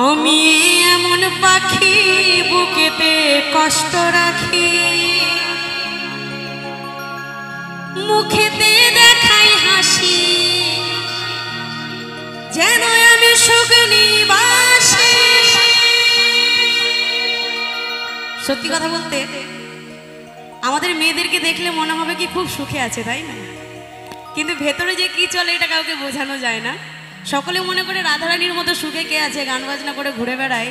আমি এমন পাখি বুকেতে কষ্ট রাখি, মুখেতে দেখাই হাসি, যেন আমি সুখ নিবাসে। সত্যি কথা বলতে আমাদের মেয়েদেরকে দেখলে মনে হবে কি খুব সুখে আছে, তাই না? কিন্তু ভেতরে যে কি চলে এটা কাউকে বোঝানো যায় না। সকলে মনে করে রাধারানীর মতো সুখে কে আছে, গান বাজনা করে ঘুরে বেড়ায়।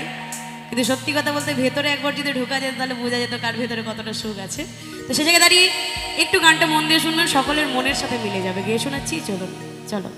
কিন্তু সত্যি কথা বলতে ভেতরে একবার যদি ঢোকা যেত তাহলে বোঝা যেত কার ভেতরে কতটা সুখ আছে। তো সে জায়গায় দাঁড়িয়ে একটু গানটা মন দিয়ে শুনবেন, সকলের মনের সাথে মিলে যাবে। গিয়ে শোনাচ্ছি, চলুন চলো।